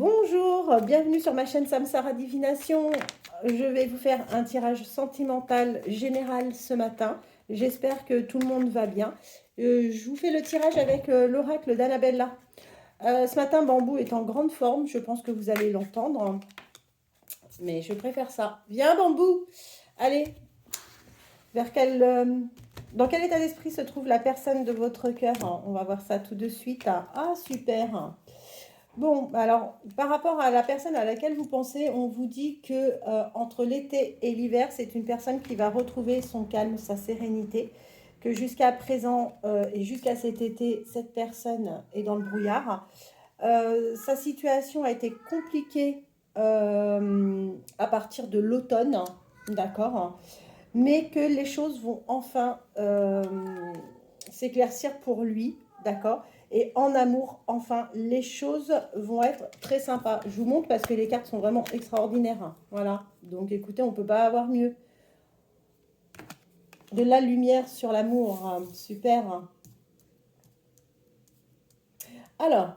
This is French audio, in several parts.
Bonjour, bienvenue sur ma chaîne Samsara Divination. Je vais vous faire un tirage sentimental général ce matin. J'espère que tout le monde va bien. Je vous fais le tirage avec l'oracle d'Annabella. Ce matin, Bambou est en grande forme. Je pense que vous allez l'entendre. Mais je préfère ça. Viens, Bambou! Allez! Dans quel état d'esprit se trouve la personne de votre cœur? On va voir ça tout de suite. Ah, super! Bon, alors, par rapport à la personne à laquelle vous pensez, on vous dit que entre l'été et l'hiver, c'est une personne qui va retrouver son calme, sa sérénité, que jusqu'à présent et jusqu'à cet été, cette personne est dans le brouillard. Sa situation a été compliquée à partir de l'automne, d'accord, mais que les choses vont enfin s'éclaircir pour lui, d'accord. Et en amour, enfin, les choses vont être très sympas. Je vous montre parce que les cartes sont vraiment extraordinaires, hein. Voilà, donc écoutez, on ne peut pas avoir mieux. De la lumière sur l'amour, hein. Super. Alors,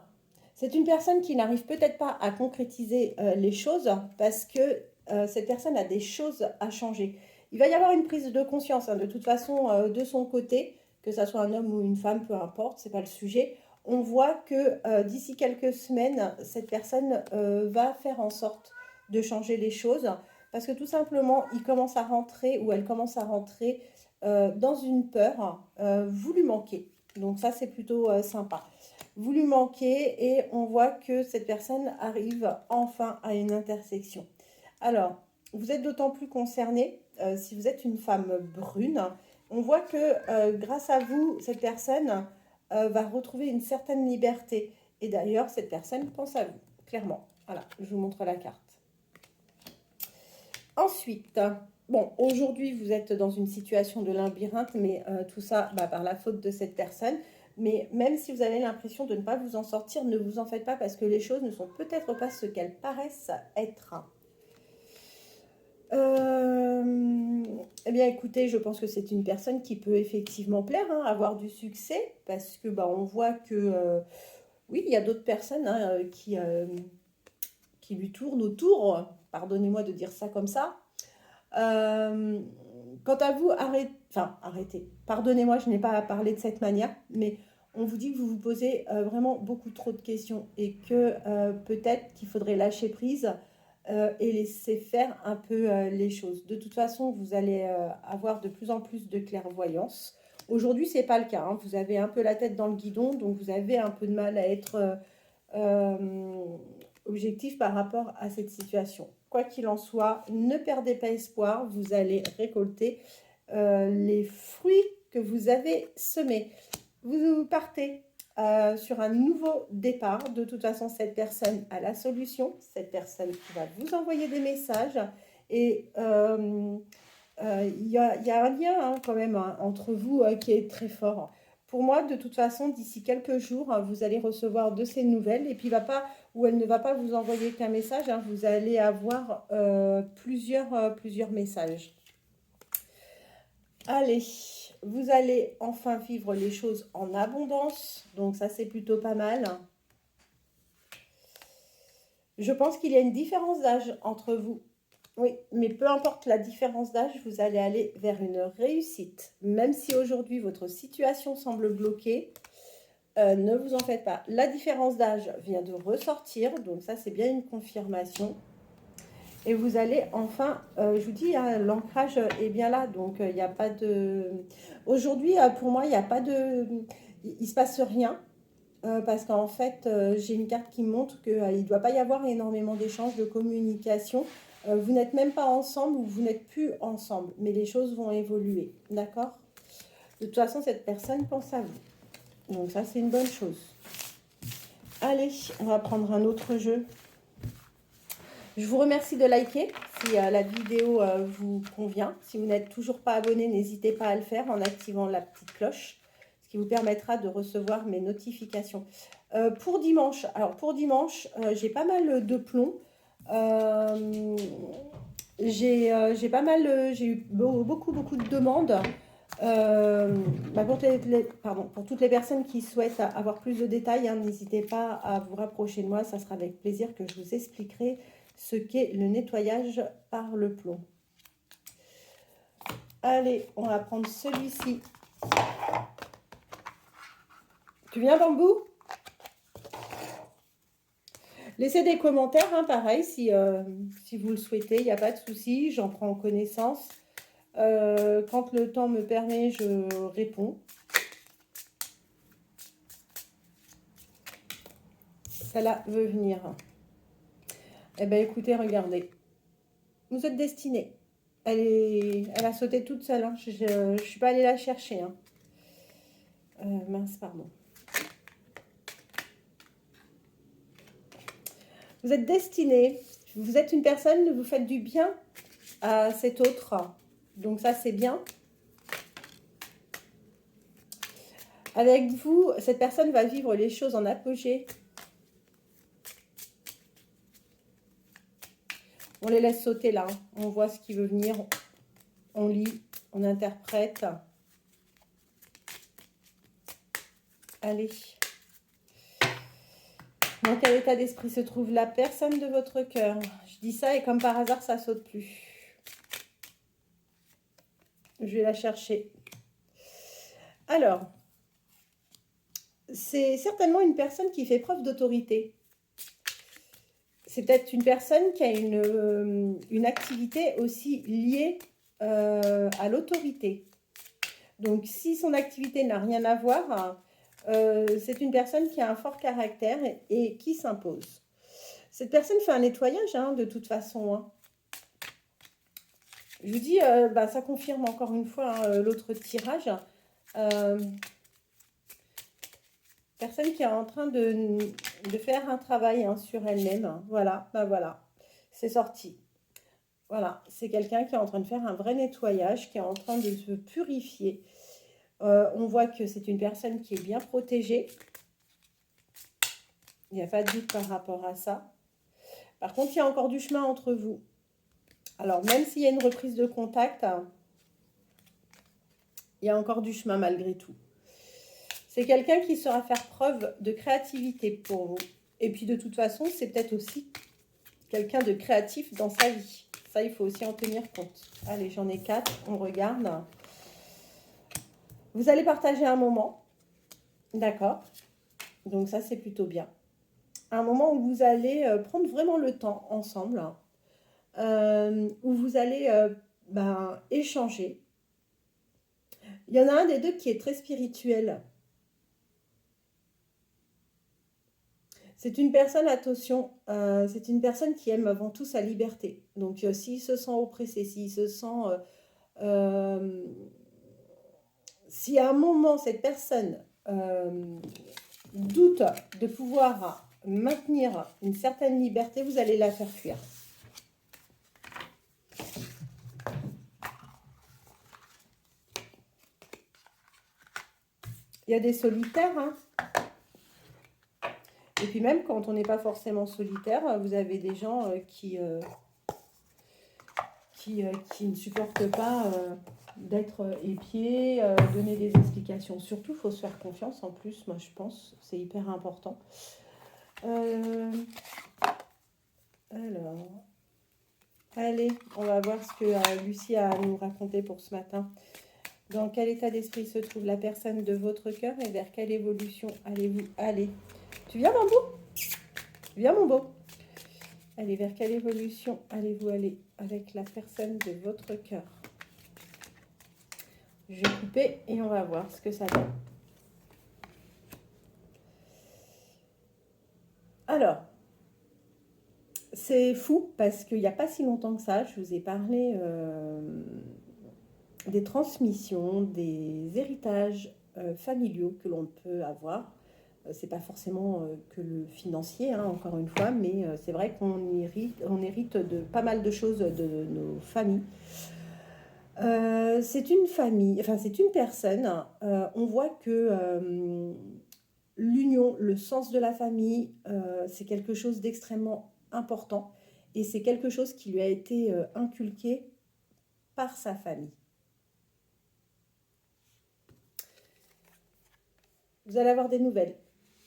c'est une personne qui n'arrive peut-être pas à concrétiser les choses parce que cette personne a des choses à changer. Il va y avoir une prise de conscience, hein, de toute façon, de son côté, que ça soit un homme ou une femme, peu importe, c'est pas le sujet. On voit que d'ici quelques semaines, cette personne va faire en sorte de changer les choses parce que tout simplement, il commence à rentrer ou elle commence à rentrer dans une peur. Vous lui manquez. Donc ça, c'est plutôt sympa. Vous lui manquez et on voit que cette personne arrive enfin à une intersection. Alors, vous êtes d'autant plus concerné si vous êtes une femme brune. On voit que grâce à vous, cette personne va retrouver une certaine liberté. Et d'ailleurs, cette personne pense à vous, clairement. Voilà, je vous montre la carte. Ensuite, bon, aujourd'hui, vous êtes dans une situation de labyrinthe, mais tout ça par la faute de cette personne. Mais même si vous avez l'impression de ne pas vous en sortir, ne vous en faites pas parce que les choses ne sont peut-être pas ce qu'elles paraissent être. Eh bien, écoutez, je pense que c'est une personne qui peut effectivement plaire, hein, avoir du succès, parce que on voit que, oui, il y a d'autres personnes qui lui tournent autour. Pardonnez-moi de dire ça comme ça. Quant à vous, arrêtez. Pardonnez-moi, je n'ai pas à parler de cette manière, mais on vous dit que vous vous posez vraiment beaucoup trop de questions et que peut-être qu'il faudrait lâcher prise et laisser faire un peu les choses. De toute façon, vous allez avoir de plus en plus de clairvoyance. Aujourd'hui, ce n'est pas le cas, hein. Vous avez un peu la tête dans le guidon, donc vous avez un peu de mal à être objectif par rapport à cette situation. Quoi qu'il en soit, ne perdez pas espoir, vous allez récolter les fruits que vous avez semés. Vous partez sur un nouveau départ. De toute façon, cette personne a la solution, cette personne qui va vous envoyer des messages et il y a un lien, hein, quand même, hein, entre vous qui est très fort. Pour moi, de toute façon, d'ici quelques jours, hein, vous allez recevoir de ces nouvelles et puis il va pas, ou elle ne va pas vous envoyer qu'un message, hein, vous allez avoir plusieurs messages. Allez, vous allez enfin vivre les choses en abondance, donc ça c'est plutôt pas mal. Je pense qu'il y a une différence d'âge entre vous. Oui, mais peu importe la différence d'âge, vous allez aller vers une réussite. Même si aujourd'hui votre situation semble bloquée, ne vous en faites pas. La différence d'âge vient de ressortir, donc ça c'est bien une confirmation. Et vous allez enfin, je vous dis, hein, l'ancrage est bien là, donc il n'y a pas de... Aujourd'hui, pour moi, il n'y a pas de... Il ne se passe rien, parce qu'en fait, j'ai une carte qui montre qu'il ne doit pas y avoir énormément d'échanges, de communication. Vous n'êtes même pas ensemble ou vous n'êtes plus ensemble, mais les choses vont évoluer, d'accord? De toute façon, cette personne pense à vous. Donc ça, c'est une bonne chose. Allez, on va prendre un autre jeu. Je vous remercie de liker si la vidéo vous convient. Si vous n'êtes toujours pas abonné, n'hésitez pas à le faire en activant la petite cloche, ce qui vous permettra de recevoir mes notifications. Pour dimanche, j'ai pas mal de plomb. J'ai eu beaucoup de demandes Pour toutes les personnes qui souhaitent avoir plus de détails, hein, n'hésitez pas à vous rapprocher de moi. Ça sera avec plaisir que je vous expliquerai ce qu'est le nettoyage par le plomb. Allez, on va prendre celui-ci. Tu viens, Bambou? Laissez des commentaires, hein, pareil, si vous le souhaitez, il n'y a pas de souci, j'en prends connaissance. Quand le temps me permet, je réponds. Celle-là veut venir. Eh bien, écoutez, regardez. Vous êtes destinée. Elle a sauté toute seule. Hein. Je ne suis pas allée la chercher. Hein. Mince, pardon. Vous êtes destinée. Vous êtes une personne, vous faites du bien à cet autre. Donc ça, c'est bien. Avec vous, cette personne va vivre les choses en apogée. On les laisse sauter là. Hein. On voit ce qui veut venir. On lit, on interprète. Allez. Dans quel état d'esprit se trouve la personne de votre cœur? Je dis ça et comme par hasard, ça saute plus. Je vais la chercher. Alors, c'est certainement une personne qui fait preuve d'autorité. C'est peut-être une personne qui a une activité aussi liée à l'autorité. Donc, si son activité n'a rien à voir, c'est une personne qui a un fort caractère et qui s'impose. Cette personne fait un nettoyage, hein, de toute façon. Hein. Je vous dis, ça confirme encore une fois hein, l'autre tirage. Personne qui est en train de faire un travail hein, sur elle-même. Voilà, voilà, c'est sorti. Voilà, c'est quelqu'un qui est en train de faire un vrai nettoyage, qui est en train de se purifier. On voit que c'est une personne qui est bien protégée. Il n'y a pas de doute par rapport à ça. Par contre, il y a encore du chemin entre vous. Alors, même s'il y a une reprise de contact, il y a encore du chemin malgré tout. C'est quelqu'un qui saura faire preuve de créativité pour vous. Et puis, de toute façon, c'est peut-être aussi quelqu'un de créatif dans sa vie. Ça, il faut aussi en tenir compte. Allez, j'en ai 4. On regarde. Vous allez partager un moment. D'accord. Donc, ça, c'est plutôt bien. Un moment où vous allez prendre vraiment le temps ensemble. Où vous allez échanger. Il y en a un des deux qui est très spirituel. C'est une personne, attention, c'est une personne qui aime avant tout sa liberté. Donc, s'il se sent oppressé, s'il se sent... si à un moment, cette personne doute de pouvoir maintenir une certaine liberté, vous allez la faire fuir. Il y a des solitaires, hein. Et puis même quand on n'est pas forcément solitaire, vous avez des gens qui ne supportent pas d'être épiés, donner des explications. Surtout, il faut se faire confiance en plus, moi je pense, c'est hyper important. Alors, allez, on va voir ce que Lucie a à nous raconter pour ce matin. Dans quel état d'esprit se trouve la personne de votre cœur et vers quelle évolution allez-vous aller? Tu viens, mon beau? Viens, mon beau. Allez, vers quelle évolution allez-vous aller avec la personne de votre cœur? Je vais couper et on va voir ce que ça donne. Alors, c'est fou parce qu'il n'y a pas si longtemps que ça, je vous ai parlé des transmissions, des héritages familiaux que l'on peut avoir. C'est pas forcément que le financier, hein, encore une fois, mais c'est vrai qu'on hérite de pas mal de choses de nos familles. C'est une famille, enfin c'est une personne, on voit que l'union, le sens de la famille, c'est quelque chose d'extrêmement important et c'est quelque chose qui lui a été inculqué par sa famille. Vous allez avoir des nouvelles.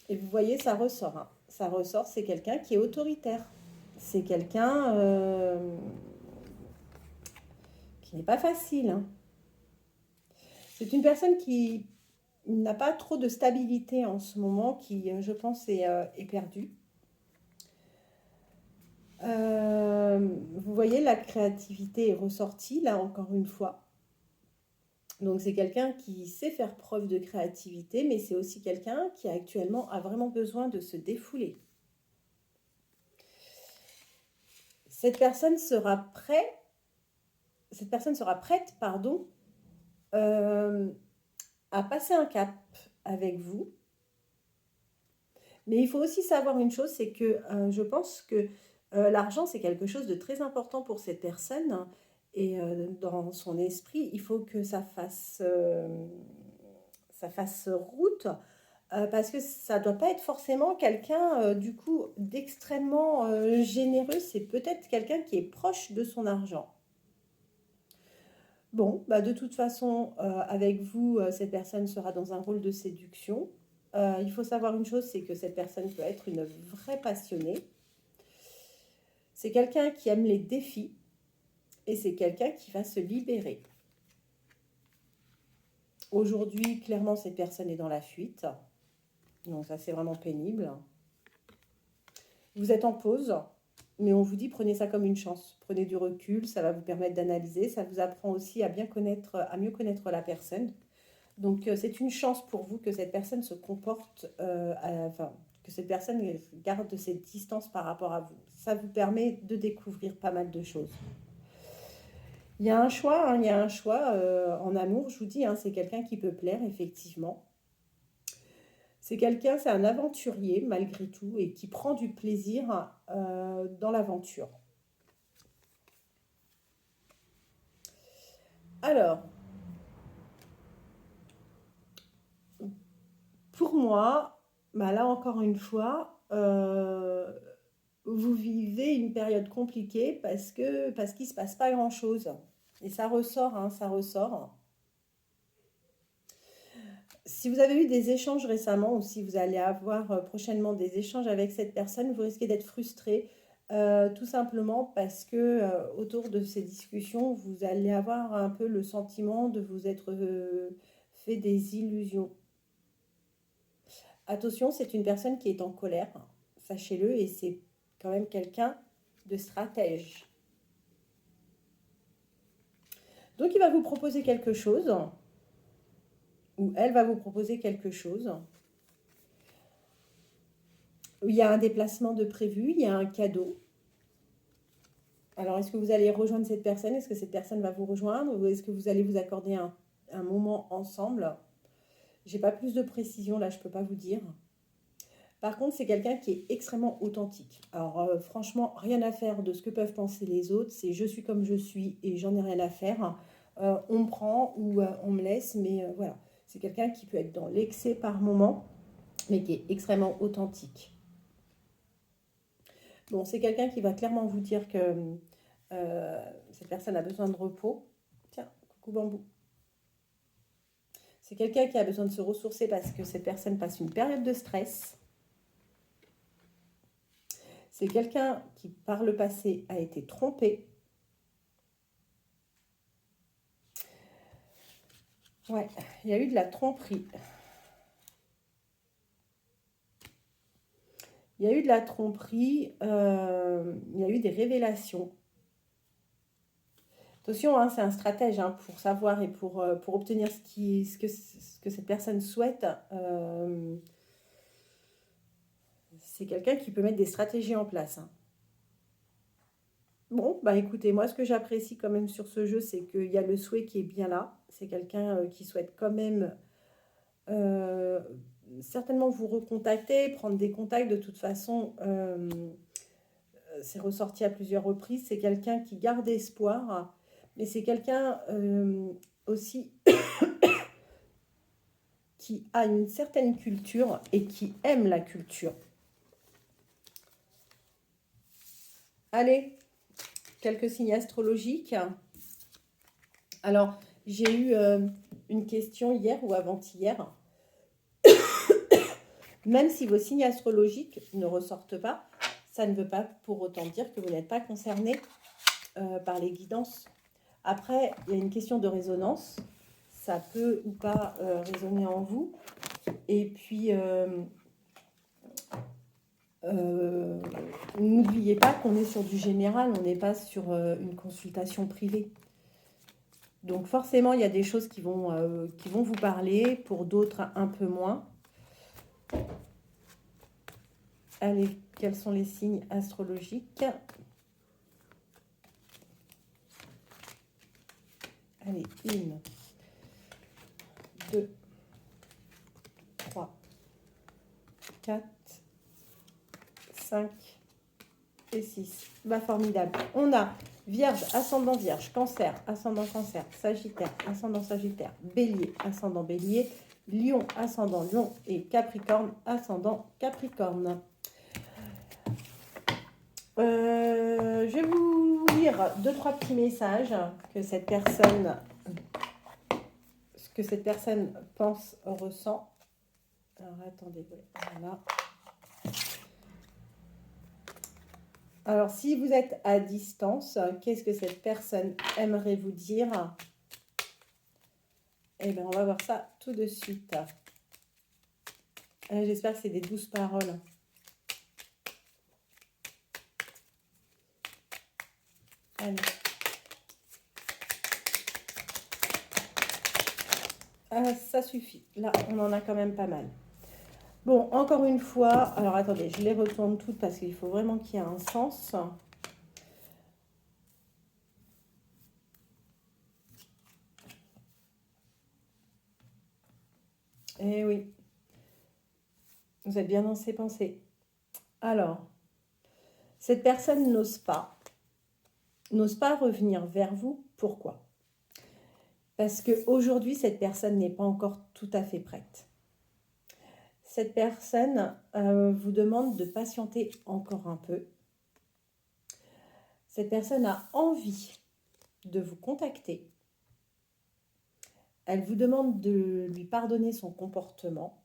Et vous voyez, ça ressort. Hein. Ça ressort, c'est quelqu'un qui est autoritaire. C'est quelqu'un qui n'est pas facile. Hein. C'est une personne qui n'a pas trop de stabilité en ce moment, qui, je pense, est perdue. Vous voyez, la créativité est ressortie, là, encore une fois. Donc, c'est quelqu'un qui sait faire preuve de créativité, mais c'est aussi quelqu'un qui actuellement a vraiment besoin de se défouler. Cette personne sera prête, à passer un cap avec vous. Mais il faut aussi savoir une chose, c'est que je pense que l'argent, c'est quelque chose de très important pour cette personne. Et dans son esprit, il faut que ça fasse route. Parce que ça ne doit pas être forcément quelqu'un, du coup, d'extrêmement généreux. C'est peut-être quelqu'un qui est proche de son argent. Bon, bah de toute façon, avec vous, cette personne sera dans un rôle de séduction. Il faut savoir une chose, c'est que cette personne peut être une vraie passionnée. C'est quelqu'un qui aime les défis et c'est quelqu'un qui va se libérer. Aujourd'hui, clairement, cette personne est dans la fuite. Donc ça, c'est vraiment pénible. Vous êtes en pause, mais on vous dit prenez ça comme une chance. Prenez du recul, ça va vous permettre d'analyser. Ça vous apprend aussi à mieux connaître la personne. Donc c'est une chance pour vous que cette personne se comporte, que cette personne garde cette distance par rapport à vous. Ça vous permet de découvrir pas mal de choses. Il y a un choix, hein, en amour, je vous dis, hein, c'est quelqu'un qui peut plaire, effectivement. C'est un aventurier malgré tout et qui prend du plaisir dans l'aventure. Alors, pour moi, bah là encore une fois, vous vivez une période compliquée parce qu'il ne se passe pas grand-chose. Et ça ressort, hein, ça ressort. Si vous avez eu des échanges récemment ou si vous allez avoir prochainement des échanges avec cette personne, vous risquez d'être frustré, tout simplement parce que autour de ces discussions, vous allez avoir un peu le sentiment de vous être fait des illusions. Attention, c'est une personne qui est en colère, sachez-le, et c'est quand même quelqu'un de stratège. Donc il va vous proposer quelque chose, ou elle va vous proposer quelque chose. Il y a un déplacement de prévu, il y a un cadeau. Alors, est-ce que vous allez rejoindre cette personne? Est-ce que cette personne va vous rejoindre? Ou est-ce que vous allez vous accorder un moment ensemble? J'ai pas plus de précision, là, je peux pas vous dire. Par contre, c'est quelqu'un qui est extrêmement authentique. Alors, franchement, rien à faire de ce que peuvent penser les autres. C'est je suis comme je suis et j'en ai rien à faire. On me prend ou on me laisse, mais voilà. C'est quelqu'un qui peut être dans l'excès par moment, mais qui est extrêmement authentique. Bon, c'est quelqu'un qui va clairement vous dire que cette personne a besoin de repos. Tiens, coucou bambou. C'est quelqu'un qui a besoin de se ressourcer parce que cette personne passe une période de stress. C'est quelqu'un qui, par le passé, a été trompé. Ouais, il y a eu de la tromperie. Il y a eu de la tromperie, il y a eu des révélations. Attention, hein, c'est un stratège hein, pour savoir et pour obtenir ce que cette personne souhaite. C'est quelqu'un qui peut mettre des stratégies en place. Hein. Bon, bah écoutez, moi ce que j'apprécie quand même sur ce jeu, c'est qu'il y a le souhait qui est bien là. C'est quelqu'un qui souhaite quand même certainement vous recontacter, prendre des contacts. De toute façon, c'est ressorti à plusieurs reprises. C'est quelqu'un qui garde espoir, mais c'est quelqu'un aussi qui a une certaine culture et qui aime la culture. Allez, quelques signes astrologiques. Alors, j'ai eu une question hier ou avant-hier Même si vos signes astrologiques ne ressortent pas, ça ne veut pas pour autant dire que vous n'êtes pas concerné par les guidances. Après, il y a une question de résonance. Ça peut ou pas résonner en vous. Et puis, n'oubliez pas qu'on est sur du général, on n'est pas sur une consultation privée. Donc forcément, il y a des choses qui vont vous parler, pour d'autres un peu moins. Allez, quels sont les signes astrologiques? Allez, 1, 2, 3, 4, 5 et 6. Bah, formidable. On a Vierge, ascendant Vierge, Cancer, ascendant Cancer, Sagittaire, ascendant Sagittaire, Bélier, ascendant Bélier, Lion, ascendant Lion et Capricorne, ascendant Capricorne. Je vais vous lire 2-3 petits messages que cette personne pense, ressent. Alors attendez, voilà. Alors si vous êtes à distance, qu'est-ce que cette personne aimerait vous dire? Eh bien, on va voir ça tout de suite. J'espère que c'est des douces paroles. Allez. Ça suffit. Là, on en a quand même pas mal. Bon, encore une fois, alors attendez, je les retourne toutes parce qu'il faut vraiment qu'il y ait un sens. Eh oui, vous êtes bien dans ses pensées. Alors, cette personne n'ose pas revenir vers vous. Pourquoi? Parce qu'aujourd'hui, cette personne n'est pas encore tout à fait prête. Cette personne vous demande de patienter encore un peu. Cette personne a envie de vous contacter. Elle vous demande de lui pardonner son comportement.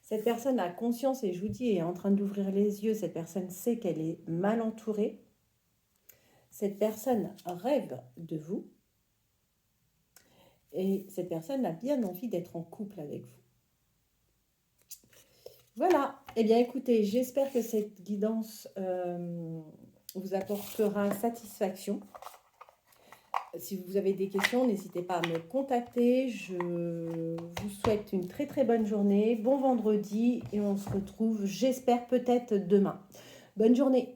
Cette personne a conscience, et je vous dis, est en train d'ouvrir les yeux. Cette personne sait qu'elle est mal entourée. Cette personne rêve de vous. Et cette personne a bien envie d'être en couple avec vous. Voilà. Eh bien, écoutez, j'espère que cette guidance vous apportera satisfaction. Si vous avez des questions, n'hésitez pas à me contacter. Je vous souhaite une très très bonne journée, bon vendredi et on se retrouve, j'espère, peut-être demain. Bonne journée.